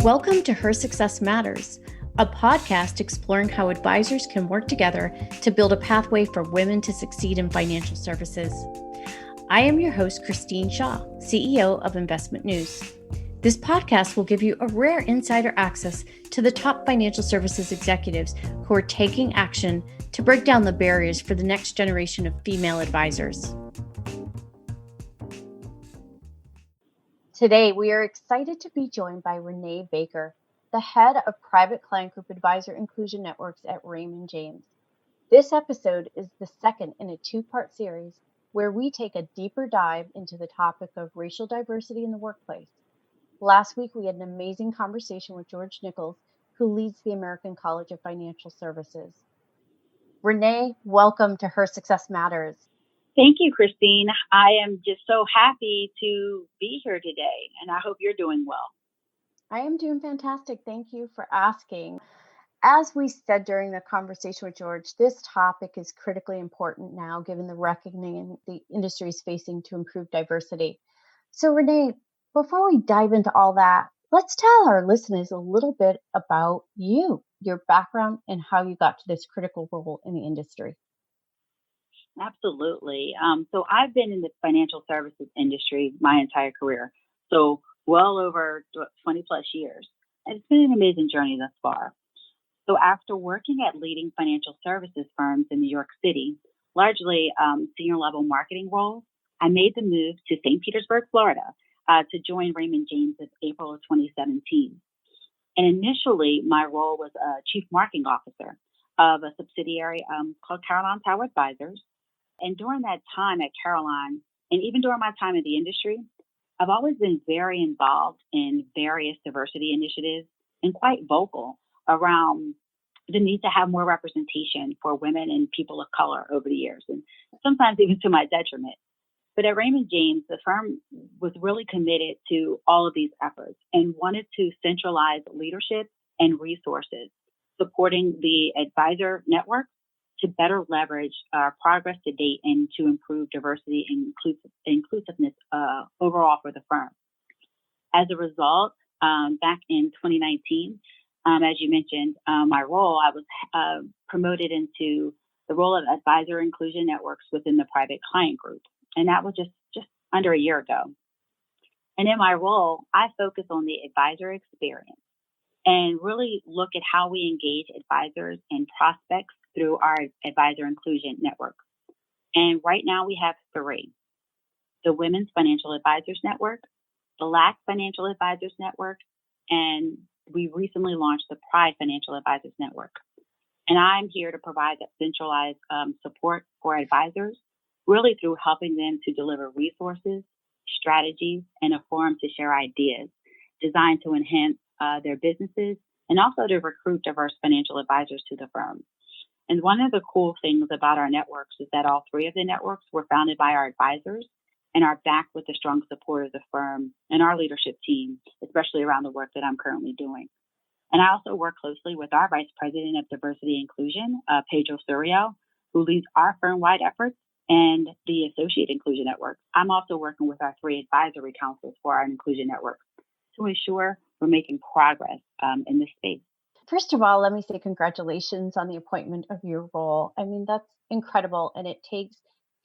Welcome to Her Success Matters, a podcast exploring how advisors can work together to build a pathway for women to succeed in financial services. I am your host, Christine Shaw, CEO of Investment News. This podcast will give you a rare insider access to the top financial services executives who are taking action to break down the barriers for the next generation of female advisors. Today, we are excited to be joined by Renée Baker, the head of Private Client Group Advisor Inclusion Networks at Raymond James. This episode is the second in a two-part series where we take a deeper dive into the topic of racial diversity in the workplace. Last week, we had an amazing conversation with George Nichols, who leads the American College of Financial Services. Renée, welcome to Her Success Matters. Thank you, Christine. I am just so happy to be here today, and I hope you're doing well. I am doing fantastic. Thank you for asking. As we said during the conversation with George, this topic is critically important now, given the reckoning the industry is facing to improve diversity. So, Renée, before we dive into all that, let's tell our listeners a little bit about you, your background, and how you got to this critical role in the industry. Absolutely. So I've been in the financial services industry my entire career, so well over 20 plus years. And it's been an amazing journey thus far. So after working at leading financial services firms in New York City, largely senior level marketing roles, I made the move to St. Petersburg, Florida, to join Raymond James in April of 2017. And initially, my role was a chief marketing officer of a subsidiary called Caroline Tower Advisors. And during that time at Caroline, and even during my time in the industry, I've always been very involved in various diversity initiatives and quite vocal around the need to have more representation for women and people of color over the years, and sometimes even to my detriment. But at Raymond James, the firm was really committed to all of these efforts and wanted to centralize leadership and resources, supporting the advisor network to better leverage our progress to date and to improve diversity and inclusiveness overall for the firm. As a result, back in 2019, as you mentioned, my role, I was promoted into the role of Advisor Inclusion Networks within the Private Client Group. And that was just under a year ago. And in my role, I focus on the advisor experience and really look at how we engage advisors and prospects through our Advisor Inclusion Network. And right now we have three: the Women's Financial Advisors Network, the Black Financial Advisors Network, and we recently launched the Pride Financial Advisors Network. And I'm here to provide that centralized support for advisors, really through helping them to deliver resources, strategies, and a forum to share ideas designed to enhance their businesses and also to recruit diverse financial advisors to the firm. And one of the cool things about our networks is that all three of the networks were founded by our advisors and are backed with the strong support of the firm and our leadership team, especially around the work that I'm currently doing. And I also work closely with our Vice President of Diversity and Inclusion, Pedro Suriel, who leads our firm-wide efforts and the Associate Inclusion Network. I'm also working with our three advisory councils for our inclusion network to ensure we're making progress in this space. First of all, let me say congratulations on the appointment of your role. I mean, that's incredible. And it takes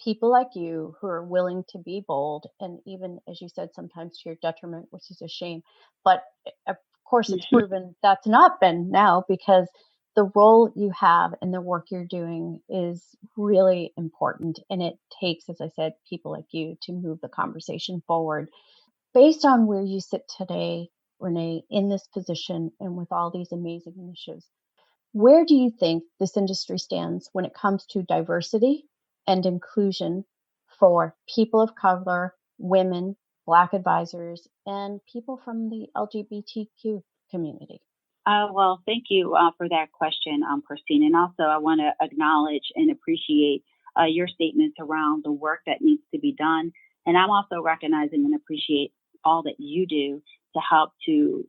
people like you who are willing to be bold and even, as you said, sometimes to your detriment, which is a shame. But of course, it's proven that's not been now, because the role you have and the work you're doing is really important. And it takes, as I said, people like you to move the conversation forward. Based on where you sit today, Renée, in this position and with all these amazing initiatives, where do you think this industry stands when it comes to diversity and inclusion for people of color, women, Black advisors, and people from the LGBTQ community? Well, thank you for that question, Christine. And also, I want to acknowledge and appreciate your statements around the work that needs to be done. And I'm also recognizing and appreciate all that you do to help to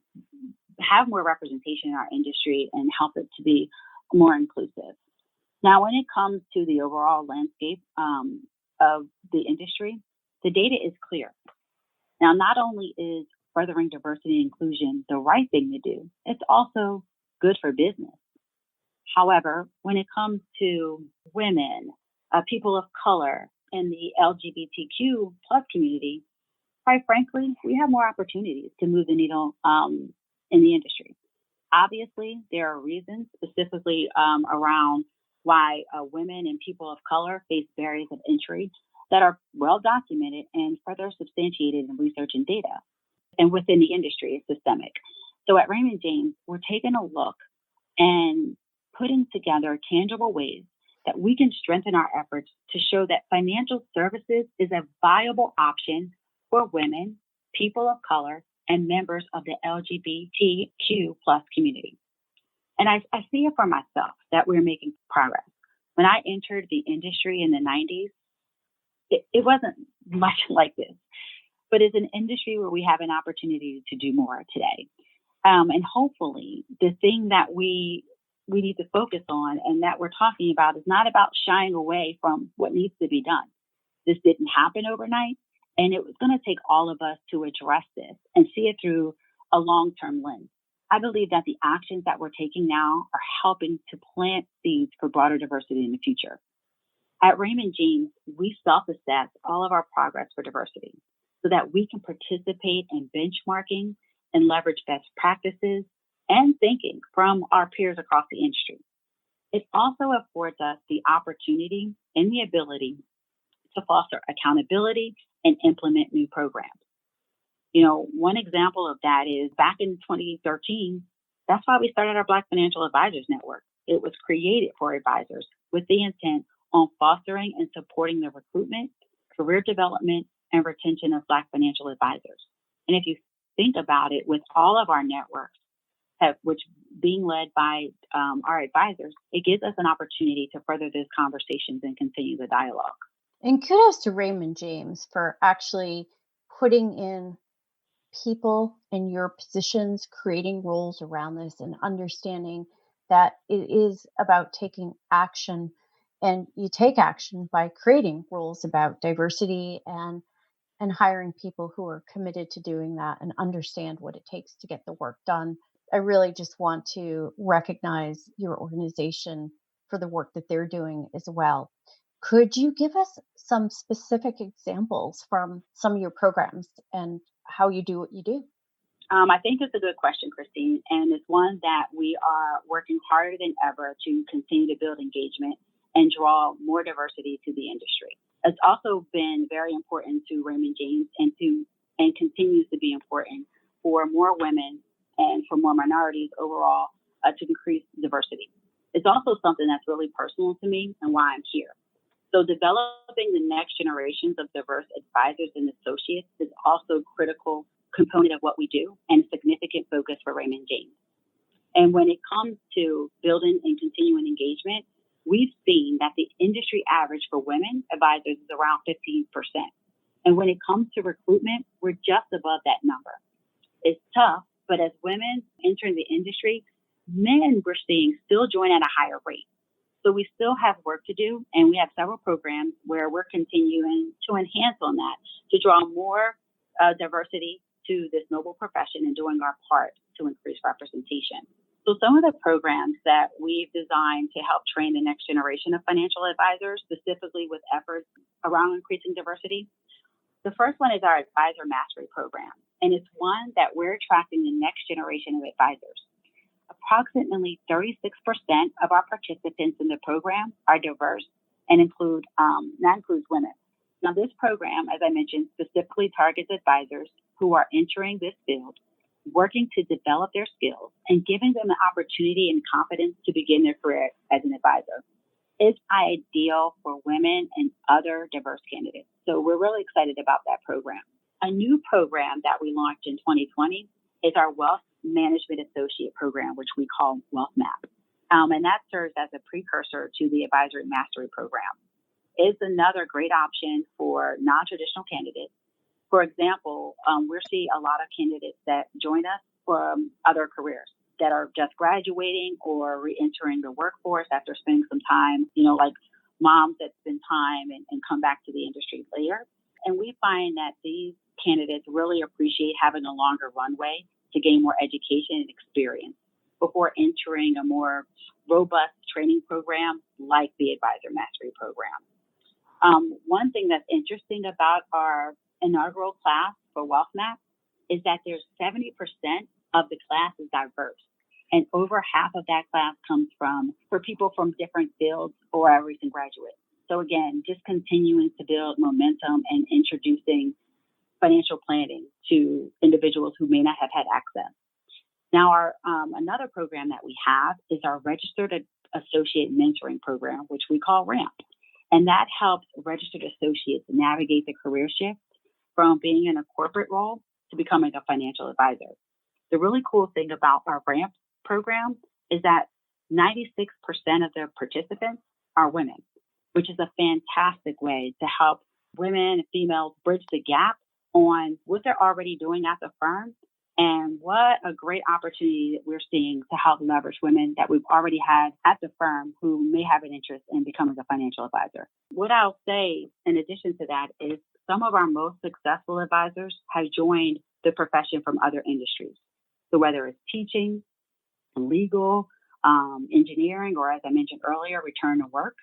have more representation in our industry and help it to be more inclusive. Now, when it comes to the overall landscape of the industry, the data is clear. Now, not only is furthering diversity and inclusion the right thing to do, it's also good for business. However, when it comes to women, people of color, and the LGBTQ plus community, quite frankly, we have more opportunities to move the needle in the industry. Obviously, there are reasons specifically around why women and people of color face barriers of entry that are well documented and further substantiated in research and data. And within the industry, it's systemic. So at Raymond James, we're taking a look and putting together tangible ways that we can strengthen our efforts to show that financial services is a viable option for women, people of color, and members of the LGBTQ plus community. And I see it for myself that we're making progress. When I entered the industry in the 90s, it wasn't much like this, but it's an industry where we have an opportunity to do more today. And hopefully the thing that we need to focus on and that we're talking about is not about shying away from what needs to be done. This didn't happen overnight, and it was going to take all of us to address this and see it through a long-term lens. I believe that the actions that we're taking now are helping to plant seeds for broader diversity in the future. At Raymond James, we self-assess all of our progress for diversity so that we can participate in benchmarking and leverage best practices and thinking from our peers across the industry. It also affords us the opportunity and the ability to foster accountability and implement new programs. You know, one example of that is back in 2013, that's why we started our Black Financial Advisors Network. It was created for advisors with the intent on fostering and supporting the recruitment, career development, and retention of Black financial advisors. And if you think about it, with all of our networks, which being led by our advisors, it gives us an opportunity to further these conversations and continue the dialogue. And kudos to Raymond James for actually putting in people in your positions, creating rules around this, and understanding that it is about taking action. And you take action by creating rules about diversity and hiring people who are committed to doing that and understand what it takes to get the work done. I really just want to recognize your organization for the work that they're doing as well. Could you give us some specific examples from some of your programs and how you do what you do? I think it's a good question, Christine, and it's one that we are working harder than ever to continue to build engagement and draw more diversity to the industry. It's also been very important to Raymond James and continues to be important for more women and for more minorities overall to increase diversity. It's also something that's really personal to me and why I'm here. So developing the next generations of diverse advisors and associates is also a critical component of what we do and a significant focus for Raymond James. And when it comes to building and continuing engagement, we've seen that the industry average for women advisors is around 15%. And when it comes to recruitment, we're just above that number. It's tough, but as women entering the industry, men we're seeing still join at a higher rate. So we still have work to do, and we have several programs where we're continuing to enhance on that to draw more diversity to this noble profession and doing our part to increase representation. So some of the programs that we've designed to help train the next generation of financial advisors, specifically with efforts around increasing diversity. The first one is our Advisor Mastery Program, and it's one that we're attracting the next generation of advisors. Approximately 36% of our participants in the program are diverse and that includes women. Now, this program, as I mentioned, specifically targets advisors who are entering this field, working to develop their skills and giving them the opportunity and confidence to begin their career as an advisor. It's ideal for women and other diverse candidates. So we're really excited about that program. A new program that we launched in 2020 is our Wealth Management Associate Program, which we call Wealth Map. And that serves as a precursor to the Advisory Mastery Program. It's another great option for non-traditional candidates. For example, we're seeing a lot of candidates that join us from other careers that are just graduating or re-entering the workforce after spending some time, like moms that spend time and come back to the industry later. And we find that these candidates really appreciate having a longer runway to gain more education and experience before entering a more robust training program like the Advisor Mastery Program. One thing that's interesting about our inaugural class for WealthMap is that there's 70% of the class is diverse. And over half of that class comes for people from different fields or a recent graduate. So again, just continuing to build momentum and introducing financial planning to individuals who may not have had access. Now, our another program that we have is our Registered Associate Mentoring Program, which we call RAMP. And that helps registered associates navigate the career shift from being in a corporate role to becoming a financial advisor. The really cool thing about our RAMP program is that 96% of the participants are women, which is a fantastic way to help women and females bridge the gap on what they're already doing at the firm. And what a great opportunity that we're seeing to help leverage women that we've already had at the firm who may have an interest in becoming a financial advisor. What I'll say in addition to that is some of our most successful advisors have joined the profession from other industries. So whether it's teaching, legal, engineering, or as I mentioned earlier, return to work,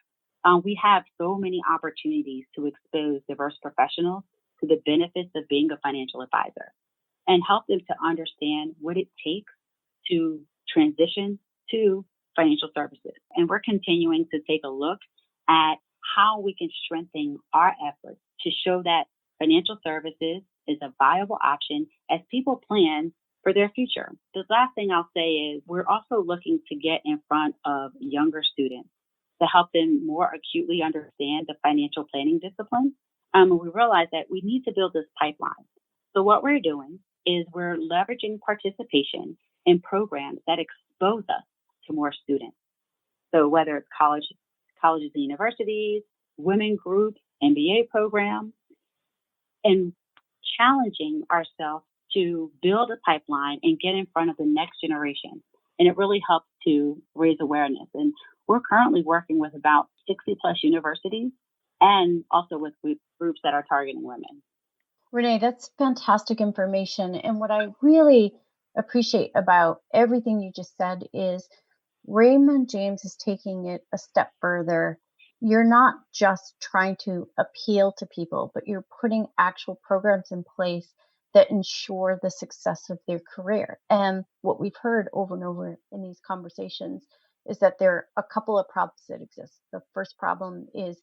we have so many opportunities to expose diverse professionals to the benefits of being a financial advisor and help them to understand what it takes to transition to financial services. And we're continuing to take a look at how we can strengthen our efforts to show that financial services is a viable option as people plan for their future. The last thing I'll say is we're also looking to get in front of younger students to help them more acutely understand the financial planning discipline. We realize that we need to build this pipeline. So what we're doing is we're leveraging participation in programs that expose us to more students. So whether it's colleges and universities, women groups, MBA programs, and challenging ourselves to build a pipeline and get in front of the next generation. And it really helps to raise awareness. And we're currently working with about 60 plus universities and also with groups that are targeting women. Renee, that's fantastic information. And what I really appreciate about everything you just said is Raymond James is taking it a step further. You're not just trying to appeal to people, but you're putting actual programs in place that ensure the success of their career. And what we've heard over and over in these conversations is that there are a couple of problems that exist. The first problem is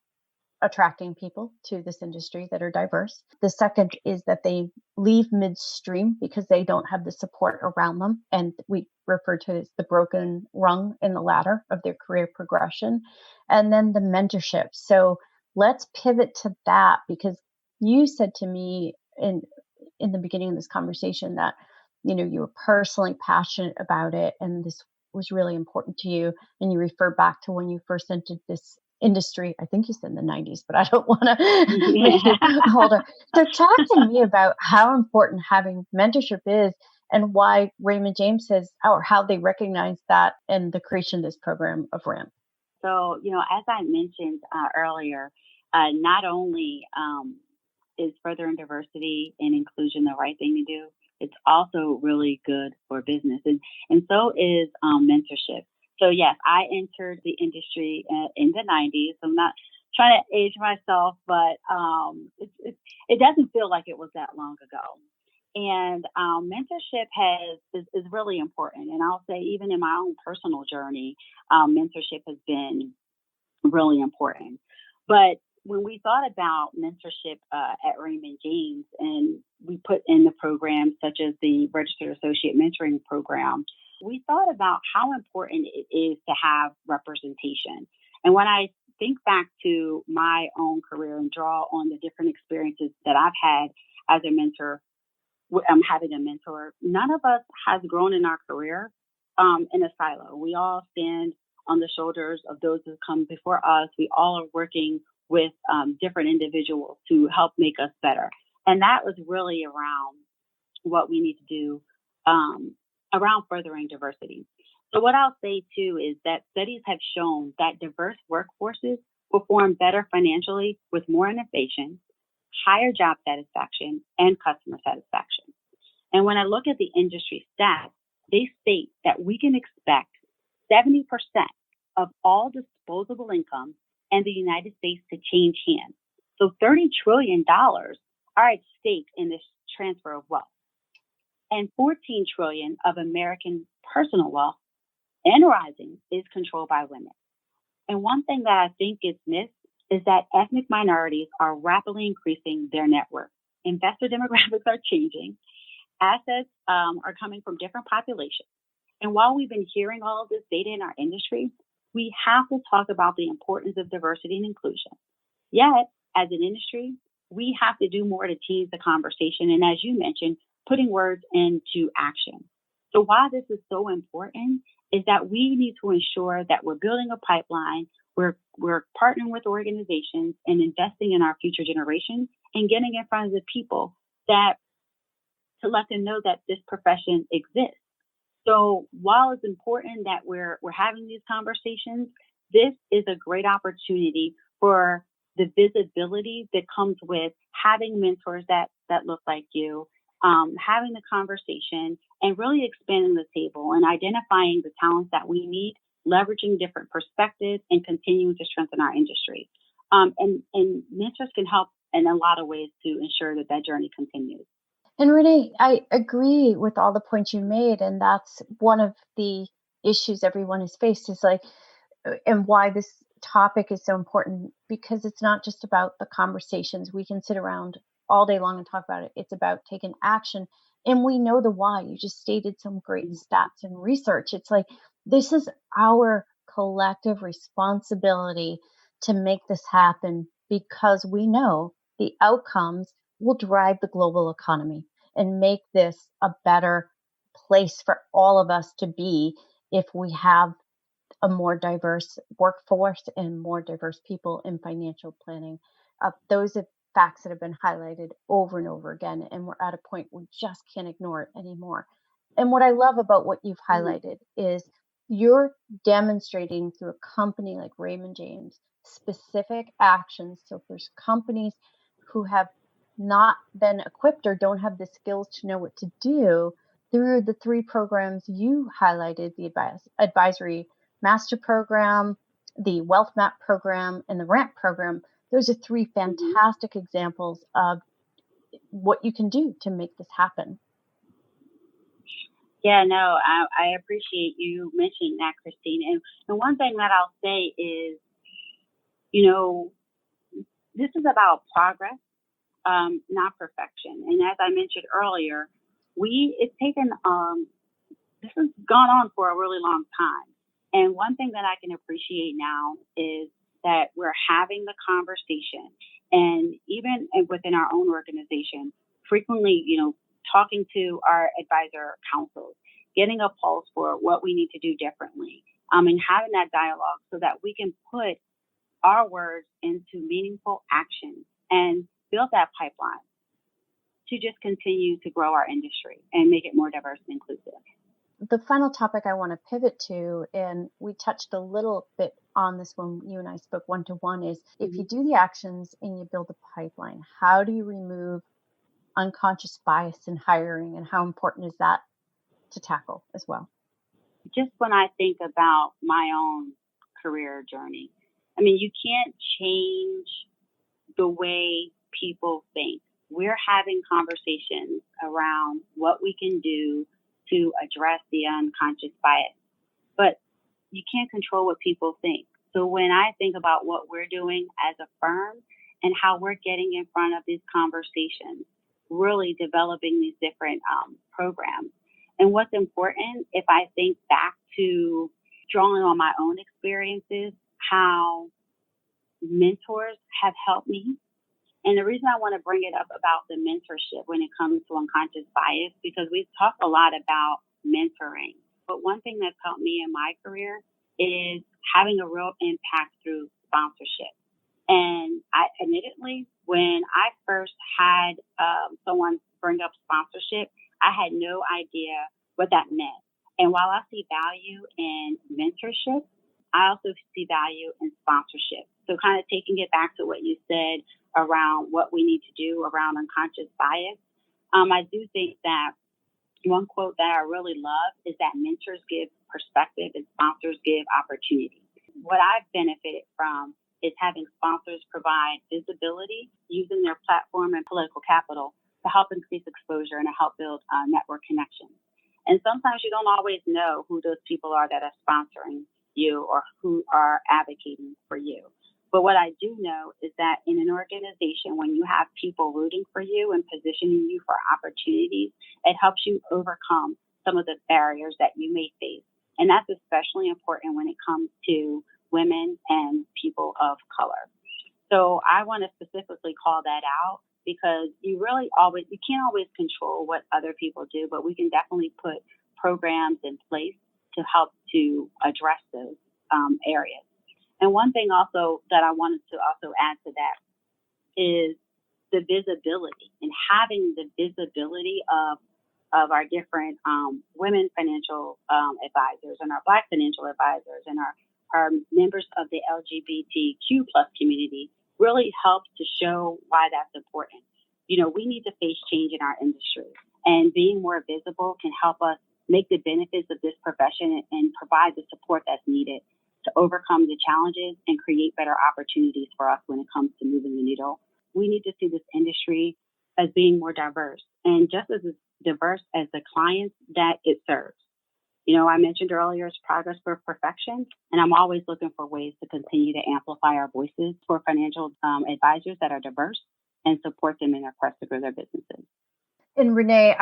attracting people to this industry that are diverse. The second is that they leave midstream because they don't have the support around them. And we refer to it as the broken rung in the ladder of their career progression. And then the mentorship. So let's pivot to that because you said to me in the beginning of this conversation that, you were personally passionate about it and this was really important to you. And you refer back to when you first entered this industry. I think you said in the 90s, but I don't want to make you older. So talk to me about how important having mentorship is and why Raymond James says, or how they recognize that in the creation of this program of RAMP. So, as I mentioned earlier, not only is furthering diversity and inclusion the right thing to do, it's also really good for business. And so is mentorship. So yes, I entered the industry in the 90s. I'm not trying to age myself, but it doesn't feel like it was that long ago. And mentorship is really important. And I'll say even in my own personal journey, mentorship has been really important. But when we thought about mentorship at Raymond James, and we put in the programs such as the Registered Associate Mentoring Program, we thought about how important it is to have representation. And when I think back to my own career and draw on the different experiences that I've had as a mentor, having a mentor, none of us has grown in our career in a silo. We all stand on the shoulders of those who come before us. We all are working with different individuals to help make us better. And that was really around what we need to do around furthering diversity. So what I'll say too is that studies have shown that diverse workforces perform better financially with more innovation, higher job satisfaction, and customer satisfaction. And when I look at the industry stats, they state that we can expect 70% of all disposable income in the United States to change hands. So $30 trillion are at stake in this transfer of wealth. And 14 trillion of American personal wealth and rising is controlled by women. And one thing that I think is missed is that ethnic minorities are rapidly increasing their net worth. Investor demographics are changing. Assets are coming from different populations. And while we've been hearing all of this data in our industry, we have to talk about the importance of diversity and inclusion. Yet, as an industry, we have to do more to change the conversation. And as you mentioned, putting words into action. So why this is so important is that we need to ensure that we're building a pipeline, we're partnering with organizations and investing in our future generations and getting in front of the people that to let them know that this profession exists. So while it's important that we're having these conversations, this is a great opportunity for the visibility that comes with having mentors that look like you, having the conversation and really expanding the table and identifying the talents that we need, leveraging different perspectives and continuing to strengthen our industry. And mentors can help in a lot of ways to ensure that that journey continues. And Renee, I agree with all the points you made, and that's one of the issues everyone has faced is like, and why this topic is so important, because it's not just about the conversations. We can sit around all day long and talk about it. It's about taking action. And we know the why. You just stated some great stats and research. It's like, this is our collective responsibility to make this happen because we know the outcomes will drive the global economy and make this a better place for all of us to be if we have a more diverse workforce and more diverse people in financial planning. Those are facts that have been highlighted over and over again, and we're at a point we just can't ignore it anymore. And what I love about what you've highlighted is you're demonstrating through a company like Raymond James specific actions. So if there's companies who have not been equipped or don't have the skills to know what to do, through the 3 programs you highlighted, the advisory master program, the wealth map program, and the ramp program, those are 3 fantastic examples of what you can do to make this happen. Yeah, no, I appreciate you mentioning that, Christine. And one thing that I'll say is, this is about progress, not perfection. And as I mentioned earlier, it's taken, this has gone on for a really long time. And one thing that I can appreciate now is that we're having the conversation, and even within our own organization, frequently, talking to our advisor councils, getting a pulse for what we need to do differently, and having that dialogue so that we can put our words into meaningful action and build that pipeline to just continue to grow our industry and make it more diverse and inclusive. The final topic I want to pivot to, and we touched a little bit on this when you and I spoke one-to-one, is if you do the actions and you build a pipeline, how do you remove unconscious bias in hiring, and how important is that to tackle as well? Just when I think about my own career journey, you can't change the way people think. We're having conversations around what we can do to address the unconscious bias, but you can't control what people think. So when I think about what we're doing as a firm and how we're getting in front of these conversations, really developing these different programs. And what's important, if I think back to drawing on my own experiences, how mentors have helped me. And the reason I want to bring it up about the mentorship when it comes to unconscious bias, because we've talked a lot about mentoring. But one thing that's helped me in my career is having a real impact through sponsorship. And I admittedly, when I first had someone bring up sponsorship, I had no idea what that meant. And while I see value in mentorship, I also see value in sponsorship. So kind of taking it back to what you said around what we need to do around unconscious bias. I do think that one quote that I really love is that mentors give perspective and sponsors give opportunity. What I've benefited from is having sponsors provide visibility using their platform and political capital to help increase exposure and to help build network connections. And sometimes you don't always know who those people are that are sponsoring you or who are advocating for you. But what I do know is that in an organization, when you have people rooting for you and positioning you for opportunities, it helps you overcome some of the barriers that you may face. And that's especially important when it comes to women and people of color. So I want to specifically call that out because you can't always control what other people do, but we can definitely put programs in place to help to address those areas. And one thing also that I wanted to also add to that is the visibility and having the visibility of our different women financial advisors and our Black financial advisors and our members of the LGBTQ plus community really helps to show why that's important. You know, we need to face change in our industry, and being more visible can help us make the benefits of this profession and provide the support that's needed to overcome the challenges and create better opportunities for us when it comes to moving the needle. We need to see this industry as being more diverse and just as diverse as the clients that it serves. You know, I mentioned earlier it's progress for perfection, and I'm always looking for ways to continue to amplify our voices for financial advisors that are diverse and support them in their quest to grow their businesses. And Renée,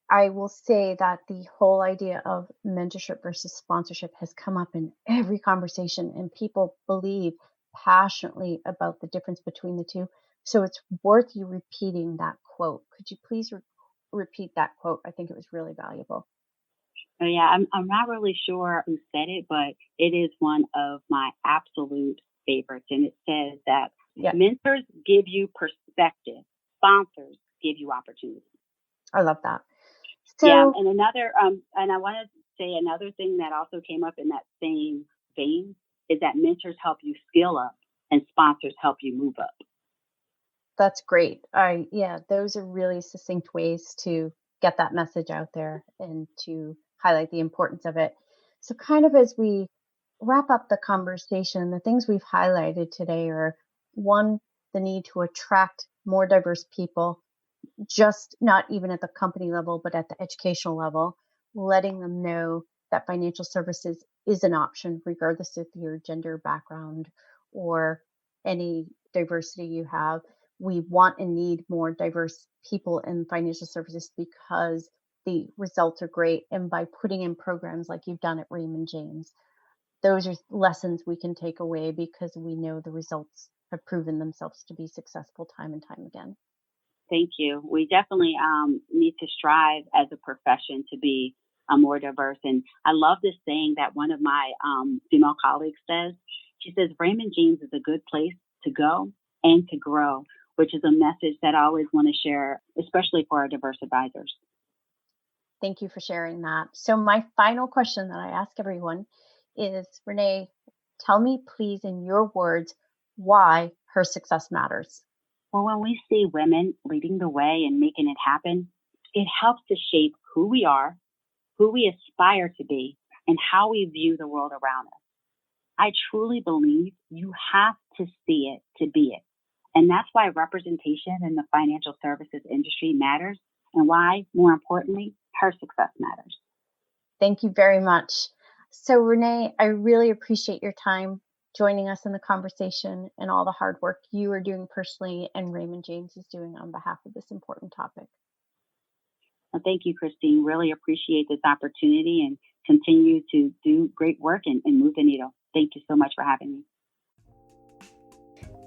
I will say that the whole idea of mentorship versus sponsorship has come up in every conversation, and people believe passionately about the difference between the two. So it's worth you repeating that quote. Could you please repeat that quote? I think it was really valuable. Oh, yeah, I'm not really sure who said it, but it is one of my absolute favorites. And it says that mentors give you perspective, sponsors give you opportunity. I love that. So, yeah, and another, and I want to say another thing that also came up in that same vein is that mentors help you skill up and sponsors help you move up. That's great. Those are really succinct ways to get that message out there and to highlight the importance of it. So kind of as we wrap up the conversation, the things we've highlighted today are, one, the need to attract more diverse people, just not even at the company level, but at the educational level, letting them know that financial services is an option, regardless of your gender background or any diversity you have. We want and need more diverse people in financial services because the results are great. And by putting in programs like you've done at Raymond James, those are lessons we can take away because we know the results have proven themselves to be successful time and time again. Thank you. We definitely need to strive as a profession to be more diverse. And I love this saying that one of my female colleagues says. She says, Raymond James is a good place to go and to grow, which is a message that I always want to share, especially for our diverse advisors. Thank you for sharing that. So my final question that I ask everyone is, Renée, tell me please in your words why her success matters. Well, when we see women leading the way and making it happen, it helps to shape who we are, who we aspire to be, and how we view the world around us. I truly believe you have to see it to be it. And that's why representation in the financial services industry matters, and why, more importantly, her success matters. Thank you very much. So, Renée, I really appreciate your time joining us in the conversation and all the hard work you are doing personally and Raymond James is doing on behalf of this important topic. Well, thank you, Christine. Really appreciate this opportunity and continue to do great work and move the needle. Thank you so much for having me.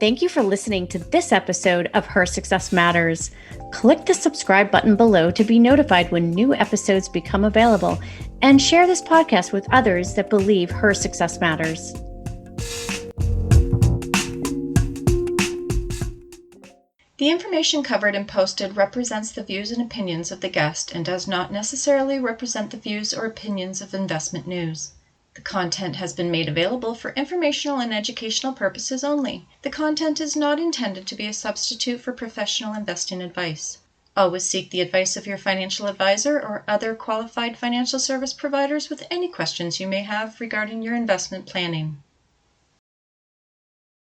Thank you for listening to this episode of Her Success Matters. Click the subscribe button below to be notified when new episodes become available, and share this podcast with others that believe her success matters. The information covered and posted represents the views and opinions of the guest and does not necessarily represent the views or opinions of Investment News. The content has been made available for informational and educational purposes only. The content is not intended to be a substitute for professional investing advice. Always seek the advice of your financial advisor or other qualified financial service providers with any questions you may have regarding your investment planning.